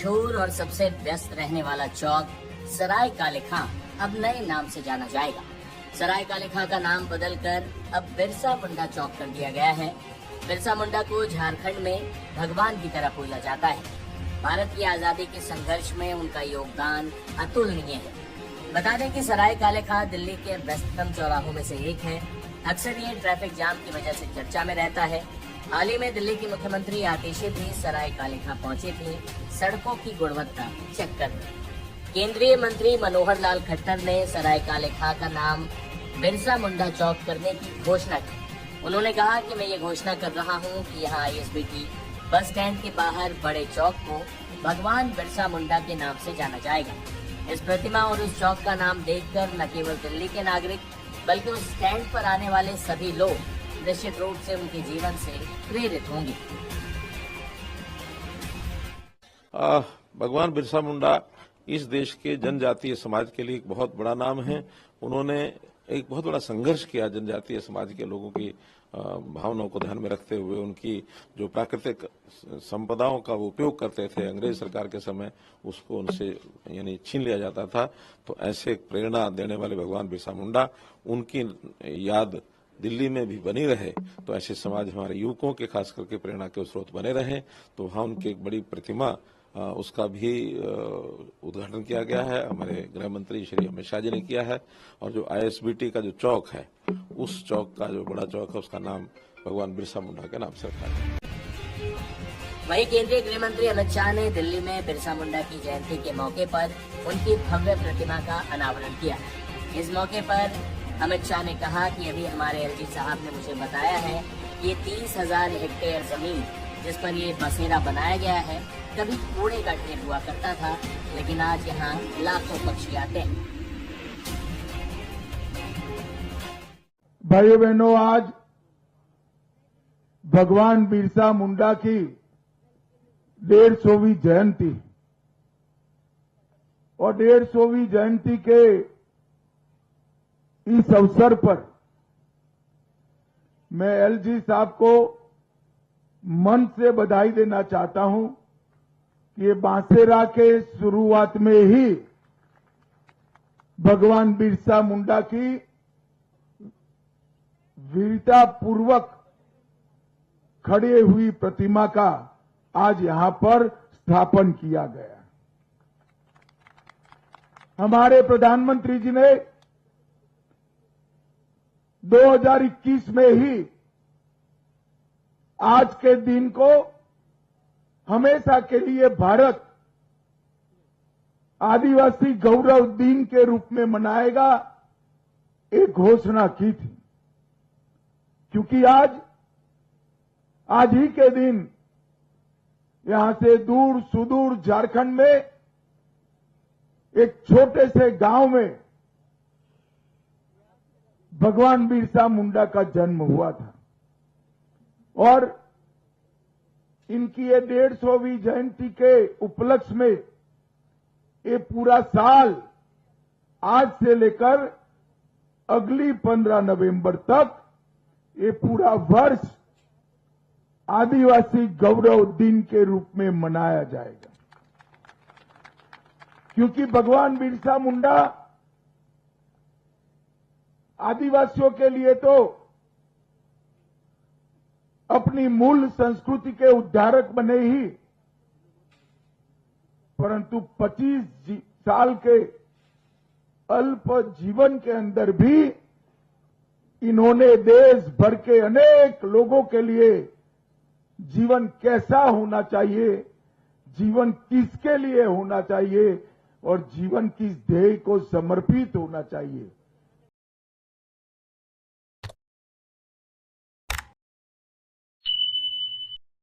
मशहूर और सबसे व्यस्त रहने वाला चौक सराय काले खां अब नए नाम से जाना जाएगा। सराय काले खां का नाम बदलकर अब बिरसा मुंडा चौक कर दिया गया है। बिरसा मुंडा को झारखंड में भगवान की तरह पूजा जाता है। भारत की आजादी के संघर्ष में उनका योगदान अतुलनीय है। बता दें कि सराय काले खां दिल्ली के व्यस्ततम चौराहों में से एक है। अक्सर ये ट्रैफिक जाम की वजह से चर्चा में रहता है। हाल ही में दिल्ली की मुख्यमंत्री आतिशी भी सराय काले खां पहुंची थी सड़कों की गुणवत्ता चेक करने। केंद्रीय मंत्री मनोहर लाल खट्टर ने सराय काले खां का नाम बिरसा मुंडा चौक करने की घोषणा की। उन्होंने कहा कि मैं ये घोषणा कर रहा हूं कि यहाँ ISBT बस स्टैंड के बाहर बड़े चौक को भगवान बिरसा मुंडा के नाम से जाना जाएगा। इस प्रतिमा और उस चौक का नाम देखकर न केवल दिल्ली के नागरिक बल्कि उस स्टैंड पर आने वाले सभी लोग निश्चित रूप से उनके जीवन से प्रेरित होंगे। भगवान बिरसा मुंडा इस देश के जनजातीय समाज के लिए एक बहुत बड़ा नाम है। उन्होंने एक बहुत बड़ा संघर्ष किया जनजातीय समाज के लोगों की भावनाओं को ध्यान में रखते हुए। उनकी जो प्राकृतिक संपदाओं का वो उपयोग करते थे अंग्रेज सरकार के समय, उसको उनसे यानी छीन लिया जाता था। तो ऐसे प्रेरणा देने वाले भगवान बिरसा मुंडा, उनकी याद दिल्ली में भी बनी रहे, तो ऐसे समाज हमारे युवकों के खास करके प्रेरणा के स्रोत बने रहे। तो वहाँ उनकी एक बड़ी प्रतिमा उसका भी उद्घाटन किया गया है। हमारे गृह मंत्री श्री अमित शाह जी ने किया है। और जो ISBT का जो चौक है, उस चौक का जो बड़ा चौक है, उसका नाम भगवान बिरसा मुंडा के नाम से रखा है। वहीं केंद्रीय गृह मंत्री अमित शाह ने दिल्ली में बिरसा मुंडा की जयंती के मौके पर उनकी भव्य प्रतिमा का अनावरण किया। इस मौके पर अमित शाह ने कहा कि अभी हमारे LG साहब ने मुझे बताया है कि ये 30,000 हेक्टेयर जमीन जिस पर ये बसेरा बनाया गया है, कभी कूड़े का ढेर हुआ करता था, लेकिन आज यहाँ लाखों पक्षी आते हैं। भाइयों बहनों, आज भगवान बिरसा मुंडा की 150वीं जयंती और 150वीं जयंती के इस अवसर पर मैं LG साहब को मन से बधाई देना चाहता हूं कि ये बांसेरा के शुरुआत में ही भगवान बिरसा मुंडा की वीरता पूर्वक खड़े हुई प्रतिमा का आज यहां पर स्थापन किया गया। हमारे प्रधानमंत्री जी ने 2021 में ही आज के दिन को हमेशा के लिए भारत आदिवासी गौरव दिन के रूप में मनाएगा, एक घोषणा की थी। क्योंकि आज ही के दिन यहां से दूर सुदूर झारखंड में एक छोटे से गांव में भगवान बिरसा मुंडा का जन्म हुआ था। और इनकी ये 150वीं जयंती के उपलक्ष्य में ये पूरा साल आज से लेकर अगली 15 नवंबर तक ये पूरा वर्ष आदिवासी गौरव दिन के रूप में मनाया जाएगा। क्योंकि भगवान बिरसा मुंडा आदिवासियों के लिए तो अपनी मूल संस्कृति के उद्धारक बने ही, परंतु 25 साल के अल्प जीवन के अंदर भी इन्होंने देश भर के अनेक लोगों के लिए जीवन कैसा होना चाहिए, जीवन किसके लिए होना चाहिए और जीवन किस ध्येय को समर्पित होना चाहिए,